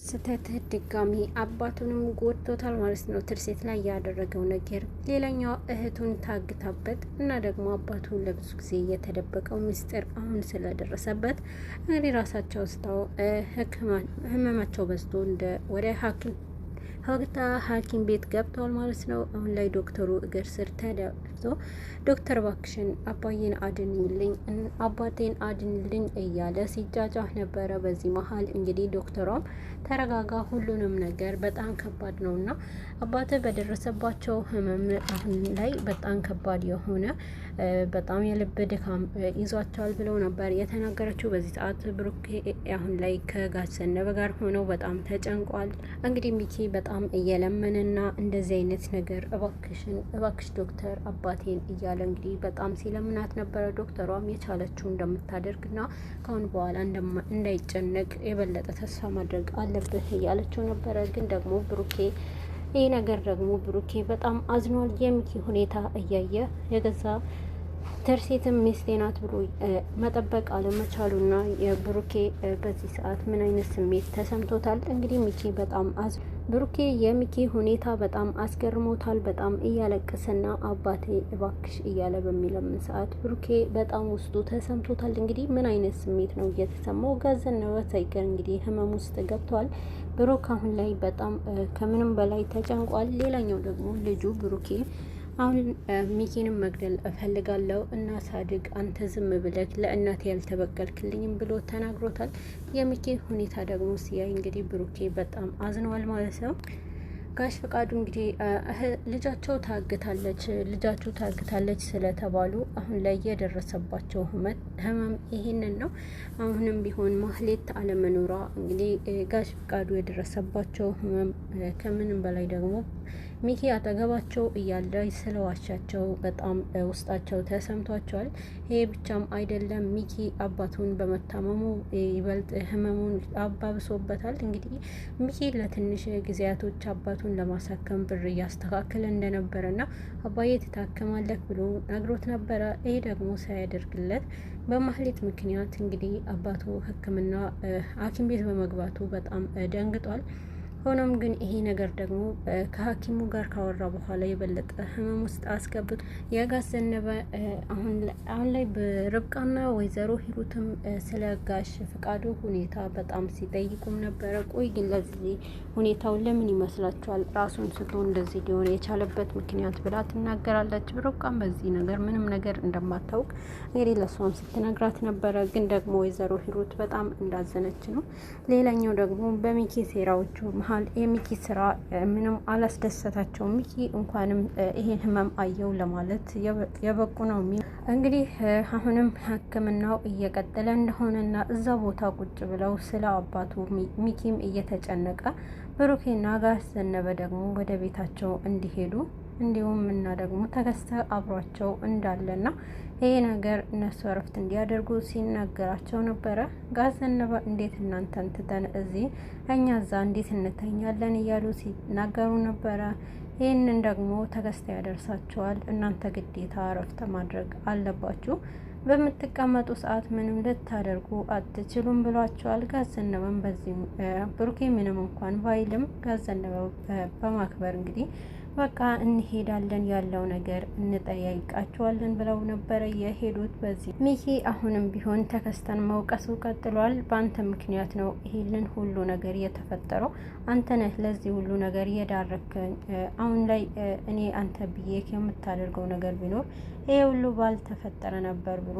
ስህተት ድጋሚ አባቱንም ጎድቶታል ማለት ነው። ትርሴት ላይ ያደረገው ነገር ሌላኛው እህቱን ታግታበት እና ደግሞ አባቱ ለብዙ ጊዜ የተደበቀው ምስጢር አሁን ስለደረሰበት እንግዲህ ራሳቸው ስተው ህመማቸው በዝቶ ወደ ሐኪም ቤት ገብተዋል ማለት ነው። አሁን ላይ ዶክተሩ እግር ስር ተደፍቶ ዶክተር ባክሽን አባዬን አድንልኝ፣ አባቴን አድንልኝ እያለ ሲጫጫህ ነበረ። በዚህ መሀል እንግዲህ ዶክተሯም ተረጋጋ፣ ሁሉንም ነገር በጣም ከባድ ነው እና አባቴ በደረሰባቸው ህመም አሁን ላይ በጣም ከባድ የሆነ በጣም የልብ ድካም ይዟቸዋል ብለው ነበር የተናገረችው። በዚህ ሰዓት ብሩኬ አሁን ላይ ከጋሽ ዘነበ ጋር ሆነው በጣም ተጨንቋል። እንግዲህ ሚኪ በጣም እየለመንና እንደዚህ አይነት ነገር እባክሽ ዶክተር አባቴን እያለ እንግዲህ በጣም ሲለምናት ነበረ። ዶክተሯም የቻለችው እንደምታደርግና ከአሁን በኋላ እንዳይጨነቅ የበለጠ ተስፋ ማድረግ አለብህ እያለችው ነበረ። ግን ደግሞ ብሩኬ ይህ ነገር ደግሞ ብሩኬ በጣም አዝኗል። የሚኪ ሁኔታ እያየ የገዛ ትርሴትም ሚስቴ ናት ብሎ መጠበቅ አለመቻሉና የብሩኬ በዚህ ሰዓት ምን አይነት ስሜት ተሰምቶታል። እንግዲህ ሚኪ በጣም ብሩኬ የሚኪ ሁኔታ በጣም አስገርሞታል። በጣም እያለቀሰና አባቴ እባክሽ እያለ በሚለምን ሰዓት ብሩኬ በጣም ውስጡ ተሰምቶታል። እንግዲህ ምን አይነት ስሜት ነው እየተሰማው? ጋሽ ዘነበ ሳይቀር እንግዲህ ህመም ውስጥ ገብቷል። ብሩክ አሁን ላይ በጣም ከምንም በላይ ተጨንቋል። ሌላኛው ደግሞ ልጁ ብሩኬ አሁን ሚኪንም መግደል እፈልጋለሁ እና ሳድግ አንተ ዝም ብለህ ለእናቴ ያልተበቀልክልኝም ብሎ ተናግሮታል። የሚኪ ሁኔታ ደግሞ ሲያይ እንግዲህ ብሩኬ በጣም አዝነዋል ማለት ነው። ጋሽ ፈቃዱ እንግዲህ ልጃቸው ታግታለች ስለተባሉ አሁን ላይ የደረሰባቸው ህመም ይሄንን ነው። አሁንም ቢሆን ማህሌት አለመኖሯ እንግዲህ ጋሽ ፈቃዱ የደረሰባቸው ህመም ከምንም በላይ ደግሞ ሚኪ አጠገባቸው እያለ ስለዋሻቸው በጣም ውስጣቸው ተሰምቷቸዋል። ይሄ ብቻም አይደለም፣ ሚኪ አባቱን በመታመሙ ይበልጥ ህመሙን አባብሶበታል። እንግዲህ ሚኪ ለትንሽ ጊዜያቶች አባቱን ለማሳከም ብር እያስተካከለ እንደነበረና አባዬ ትታከማለህ ብሎ ነግሮት ነበረ። ይሄ ደግሞ ሳያደርግለት በማህሌት ምክንያት እንግዲህ አባቱ ሕክምና ሐኪም ቤት በመግባቱ በጣም ደንግጧል። ሆኖም ግን ይሄ ነገር ደግሞ ከሐኪሙ ጋር ካወራ በኋላ የበለጠ ህመም ውስጥ አስገብቶ የጋሽ ዘነበ አሁን ላይ በርብቃና ወይዘሮ ሂሩትም ስለ ጋሽ ፈቃዱ ሁኔታ በጣም ሲጠይቁም ነበረ። ቆይ ግን ለዚህ ሁኔታው ለምን ይመስላችኋል ራሱን ስቶ እንደዚህ ሊሆን የቻለበት ምክንያት ብላ ትናገራለች። ርብቃም በዚህ ነገር ምንም ነገር እንደማታውቅ እንግዲህ ለሷም ስትነግራት ነበረ። ግን ደግሞ ወይዘሮ ሂሩት በጣም እንዳዘነች ነው። ሌላኛው ደግሞ በሚኪ ሴራዎቹ የሚኪ ስራ ምንም አላስደሰታቸውም። ሚኪ እንኳንም ይሄን ህመም አየው ለማለት የበቁ ነው። እንግዲህ አሁንም ሕክምናው እየቀጠለ እንደሆነና እዛ ቦታ ቁጭ ብለው ስለ አባቱ ሚኪም እየተጨነቀ ብሩኬና ጋሽ ዘነበ ደግሞ ወደ ቤታቸው እንዲሄዱ እንዲሁም እና ደግሞ ተከስተ አብሯቸው እንዳለና ይሄ ነገር እነሱ እረፍት እንዲያደርጉ ሲናገራቸው ነበረ። ጋሽ ዘነበ እንዴት እናንተን ትተን እዚህ እኛ እዛ እንዴት እንተኛለን እያሉ ሲናገሩ ነበረ። ይህንን ደግሞ ተከስተ ያደርሳቸዋል። እናንተ ግዴታ እረፍት ማድረግ አለባችሁ፣ በምትቀመጡ ሰዓት ምንም ልታደርጉ አትችሉም ብሏቸዋል። ጋሽ ዘነበም በዚህ ብሩኬ ምንም እንኳን ባይልም ጋሽ ዘነበ በማክበር እንግዲህ በቃ እንሄዳለን ያለው ነገር እንጠያይቃቸዋለን ብለው ነበረ የሄዱት። በዚህ ሚኪ አሁንም ቢሆን ተከስተን መውቀሱ ቀጥሏል። በአንተ ምክንያት ነው ይሄንን ሁሉ ነገር የተፈጠረው፣ አንተ ነህ ለዚህ ሁሉ ነገር የዳረከኝ። አሁን ላይ እኔ አንተ ብዬ የምታደርገው ነገር ቢኖር ይሄ ሁሉ ባልተፈጠረ ነበር ብሎ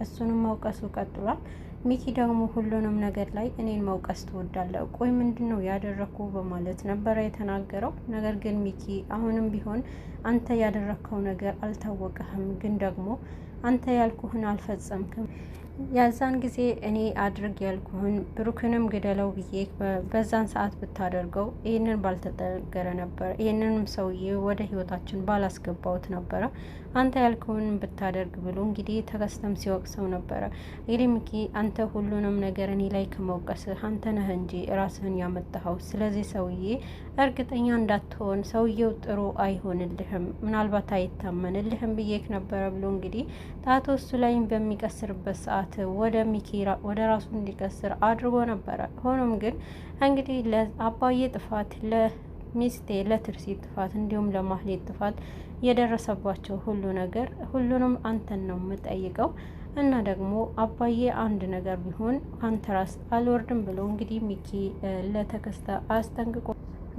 እሱንም መውቀሱ ቀጥሏል። ሚኪ ደግሞ ሁሉንም ነገር ላይ እኔን መውቀስ ትወዳለህ? ቆይ ምንድን ነው ያደረኩ በማለት ነበረ የተናገረው። ነገር ግን ሚኪ አሁንም ቢሆን አንተ ያደረከው ነገር አልታወቀህም፣ ግን ደግሞ አንተ ያልኩህን አልፈጸምክም። ያዛን ጊዜ እኔ አድርግ ያልኩህን ብሩክንም ግደለው ብዬ በዛን ሰዓት ብታደርገው ይህንን ባልተጠገረ ነበር፣ ይህንንም ሰውዬ ወደ ህይወታችን ባላስገባውት ነበረ። አንተ ያልከውን ብታደርግ ብሎ እንግዲህ ተከስተም ሲወቅሰው ነበረ። እንግዲህ ሚኪ አንተ ሁሉንም ነገር እኔ ላይ ከመውቀስህ አንተ ነህ እንጂ ራስህን ያመጣኸው። ስለዚህ ሰውዬ እርግጠኛ እንዳትሆን፣ ሰውየው ጥሩ አይሆንልህም፣ ምናልባት አይታመንልህም ብዬክ ነበረ ብሎ እንግዲህ ጣቶ እሱ ላይም በሚቀስርበት ሰዓት ወደ ሚኪ ወደ ራሱ እንዲቀስር አድርጎ ነበረ። ሆኖም ግን እንግዲህ ለአባዬ ጥፋት፣ ለሚስቴ ለትርሲት ጥፋት እንዲሁም ለማህሌት ጥፋት የደረሰባቸው ሁሉ ነገር ሁሉንም አንተን ነው የምጠይቀው እና ደግሞ አባዬ አንድ ነገር ቢሆን አንተ ራስ አልወርድም ብሎ እንግዲህ ሚኪ ለተከስተ አስጠንቅቆ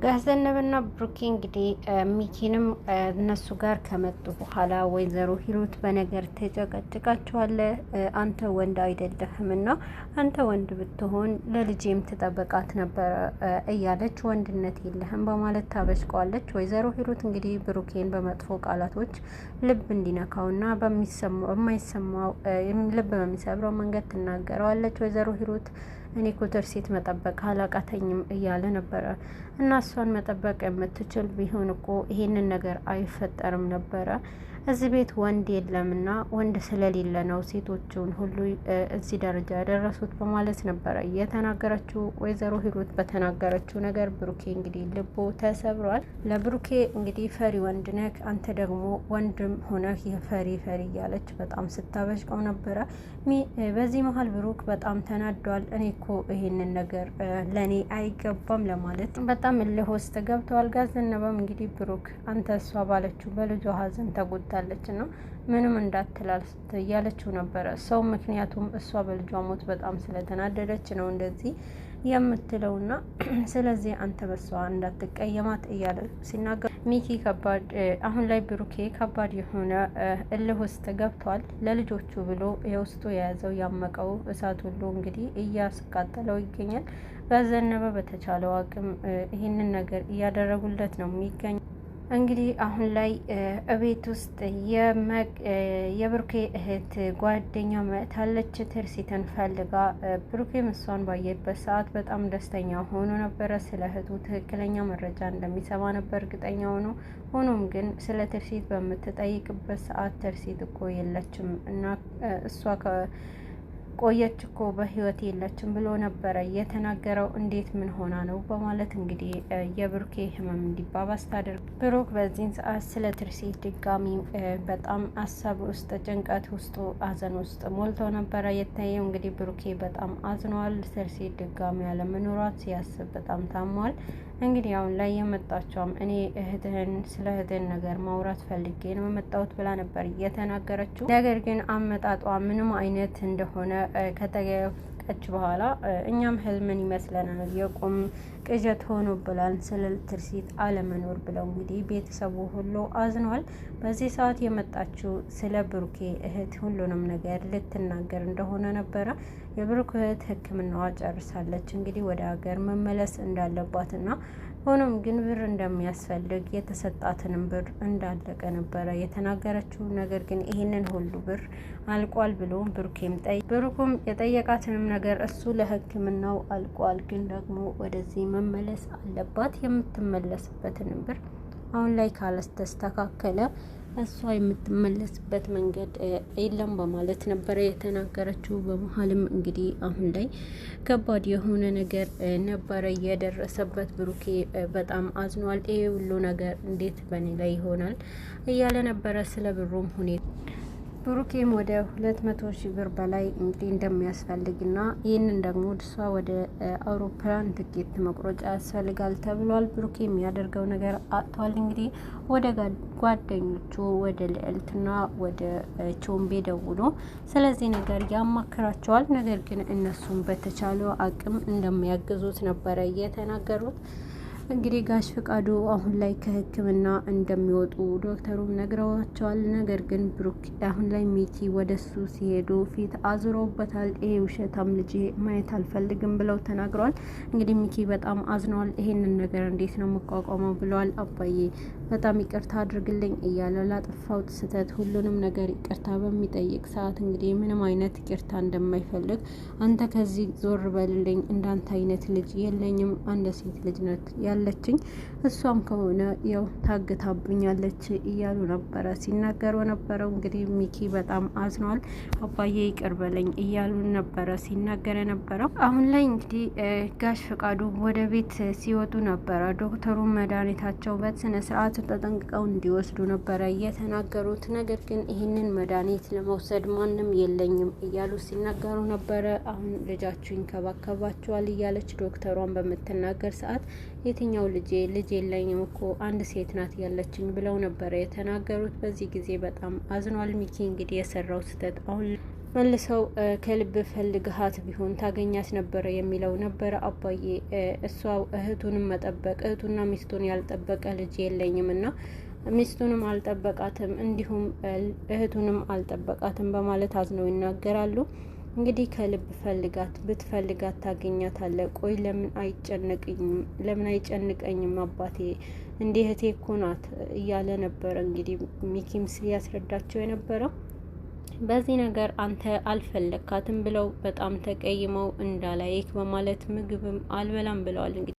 ጋዘነበና ብሩኬ እንግዲህ ሚኪንም እነሱ ጋር ከመጡ በኋላ ወይዘሮ ሂሩት በነገር ተጨቀጭቃቸዋለህ። አንተ ወንድ አይደለህም እና አንተ ወንድ ብትሆን ለልጄም ትጠበቃት ነበረ እያለች ወንድነት የለህም በማለት ታበሽቀዋለች። ወይዘሮ ሂሩት እንግዲህ ብሩኬን በመጥፎ ቃላቶች ልብ እንዲነካውና በማይሰማው ልብ በሚሰብረው መንገድ ትናገረዋለች። ወይዘሮ ሂሩት እኔ ኩትር ሴት መጠበቅ አላቃተኝም እያለ ነበረ እና እሷን መጠበቅ የምትችል ቢሆን እኮ ይሄንን ነገር አይፈጠርም ነበረ። እዚህ ቤት ወንድ የለምና ወንድ ስለሌለ ነው ሴቶቹን ሁሉ እዚህ ደረጃ ያደረሱት በማለት ነበረ የተናገረችው። ወይዘሮ ሂሩት በተናገረችው ነገር ብሩኬ እንግዲህ ልቦ ተሰብሯል። ለብሩኬ እንግዲህ ፈሪ ወንድ ነህ አንተ ደግሞ ወንድም ሆነህ የፈሪ እያለች በጣም ስታበሽቀው ነበረ። በዚህ መሀል ብሩክ በጣም ተናዷል። እኔ እኮ ይሄንን ነገር ለእኔ አይገባም ለማለት በጣም እልህ ውስጥ ገብተዋል። ጋዘነበም እንግዲህ ብሩክ አንተ እሷ ባለችው በልጇ ሀዘን ተጎድታለች እና ምንም እንዳትላል እያለችው ነበረ ሰው። ምክንያቱም እሷ በልጇ ሞት በጣም ስለተናደደች ነው እንደዚህ የምትለውና ስለዚህ አንተ በሷ እንዳትቀየማት እያለ ሲናገር ሚኪ ከባድ አሁን ላይ ብሩኬ ከባድ የሆነ እልህ ውስጥ ገብቷል። ለልጆቹ ብሎ የውስጡ የያዘው ያመቀው እሳት ሁሉ እንግዲህ እያስቃጠለው ይገኛል። ጋዘነበ በተቻለው አቅም ይህንን ነገር እያደረጉለት ነው የሚገኝ። እንግዲህ አሁን ላይ እቤት ውስጥ የብሩኬ እህት ጓደኛ መጥታለች። ትርሲትን ፈልጋ ብሩኬም እሷን ባየበት ሰዓት በጣም ደስተኛ ሆኖ ነበረ። ስለ እህቱ ትክክለኛ መረጃ እንደሚሰማ ነበር እርግጠኛ ሆኖ። ሆኖም ግን ስለ ትርሲት በምትጠይቅበት ሰዓት ትርሲት እኮ የለችም እና እሷ ቆየች እኮ በህይወት የለችም ብሎ ነበረ የተናገረው። እንዴት ምን ሆና ነው በማለት እንግዲህ የብሩኬ ህመም እንዲባባስ ታደርግ። ብሩክ በዚህን ሰዓት ስለ ትርሲት ድጋሚ በጣም ሀሳብ ውስጥ ጭንቀት ውስጡ ሀዘን ውስጥ ሞልቶ ነበረ የታየው። እንግዲህ ብሩኬ በጣም አዝነዋል። ትርሲት ድጋሚ ያለመኖሯት ሲያስብ በጣም ታሟል። እንግዲህ አሁን ላይ የመጣቸውም እኔ ስለ እህትህን ነገር ማውራት ፈልጌ ነው የመጣሁት ብላ ነበር እየተናገረችው። ነገር ግን አመጣጧ ምንም አይነት እንደሆነ ከተገቀች በኋላ እኛም ህልምን ይመስለናል የቁም ቅዠት ሆኖ ብላን ስለ ትርሲት አለመኖር ብለው እንግዲህ ቤተሰቡ ሁሉ አዝኗል። በዚህ ሰዓት የመጣችው ስለ ብሩኬ እህት ሁሉንም ነገር ልትናገር እንደሆነ ነበረ። የብሩክ እህት ሕክምናዋ ጨርሳለች። እንግዲህ ወደ ሀገር መመለስ እንዳለባትና ሆኖም ግን ብር እንደሚያስፈልግ የተሰጣትንም ብር እንዳለቀ ነበረ የተናገረችው። ነገር ግን ይህንን ሁሉ ብር አልቋል ብሎ ብሩኩም የጠየቃትንም ነገር እሱ ለሕክምናው አልቋል፣ ግን ደግሞ ወደዚህ መመለስ አለባት። የምትመለስበትንም ብር አሁን ላይ ካላስተካከለ እሷ የምትመለስበት መንገድ የለም በማለት ነበረ የተናገረችው። በመሀልም እንግዲህ አሁን ላይ ከባድ የሆነ ነገር ነበረ የደረሰበት። ብሩኬ በጣም አዝኗል። ይሄ ሁሉ ነገር እንዴት በእኔ ላይ ይሆናል እያለ ነበረ ስለ ብሩም ሁኔታ። ብሩኬም ወደ 200,000 ብር በላይ እንግዲህ እንደሚያስፈልግና ይህንን ደግሞ እሷ ወደ አውሮፕላን ትኬት መቁረጫ ያስፈልጋል ተብሏል። ብሩኬ የሚያደርገው ነገር አጥቷል። እንግዲህ ወደ ጓደኞቹ ወደ ልዕልትና ወደ ቾምቤ ደውሎ ስለዚህ ነገር ያማክራቸዋል። ነገር ግን እነሱም በተቻለው አቅም እንደሚያግዙት ነበረ የተናገሩት። እንግዲህ ጋሽ ፍቃዱ አሁን ላይ ከሕክምና እንደሚወጡ ዶክተሩም ነግረዋቸዋል። ነገር ግን ብሩክ አሁን ላይ ሚኪ ወደሱ ሲሄዱ ፊት አዙረውበታል። ይሄ ውሸታም ልጅ ማየት አልፈልግም ብለው ተናግረዋል። እንግዲህ ሚኪ በጣም አዝነዋል። ይሄንን ነገር እንዴት ነው መቋቋመው ብለዋል። አባዬ በጣም ይቅርታ አድርግልኝ እያለ ላጠፋሁት ስህተት ሁሉንም ነገር ይቅርታ በሚጠይቅ ሰዓት እንግዲህ ምንም አይነት ይቅርታ እንደማይፈልግ አንተ ከዚህ ዞር በልልኝ፣ እንዳንተ አይነት ልጅ የለኝም፣ አንድ ሴት ልጅ ነት ያለችኝ፣ እሷም ከሆነ ያው ታግታብኛለች እያሉ ነበረ ሲናገሩ ነበረው። እንግዲህ ሚኪ በጣም አዝኗል። አባዬ ይቅር በለኝ እያሉ ነበረ ሲናገር የነበረው። አሁን ላይ እንግዲህ ጋሽ ፈቃዱ ወደ ቤት ሲወጡ ነበረ ዶክተሩ መድኃኒታቸው በስነ ስርዓት ተጠንቅቀው እንዲወስዱ ነበረ የተናገሩት። ነገር ግን ይህንን መድኃኒት ለመውሰድ ማንም የለኝም እያሉ ሲናገሩ ነበረ። አሁን ልጃችሁ ይንከባከባቸዋል እያለች ዶክተሯን በምትናገር ሰዓት የትኛው ልጅ የለኝም እኮ አንድ ሴት ናት ያለችኝ ብለው ነበረ የተናገሩት። በዚህ ጊዜ በጣም አዝኗል ሚኪ። እንግዲህ የሰራው ስህተት አሁን መልሰው ከልብ ፈልግሃት ቢሆን ታገኛት ነበረ የሚለው ነበረ። አባዬ እሷ እህቱንም መጠበቅ እህቱና ሚስቱን ያልጠበቀ ልጅ የለኝም እና ሚስቱንም አልጠበቃትም እንዲሁም እህቱንም አልጠበቃትም በማለት አዝነው ይናገራሉ። እንግዲህ ከልብ ብትፈልጋት ታገኛታለ። ቆይ ለምን አይጨንቀኝም አባቴ እንዲህ እህቴ እኮ ናት እያለ ነበረ እንግዲህ ሚኪም ሲያስረዳቸው የነበረው። በዚህ ነገር አንተ አልፈለካትም ብለው በጣም ተቀይመው እንዳላይክ በማለት ምግብም አልበላም ብለዋል። እንግዲህ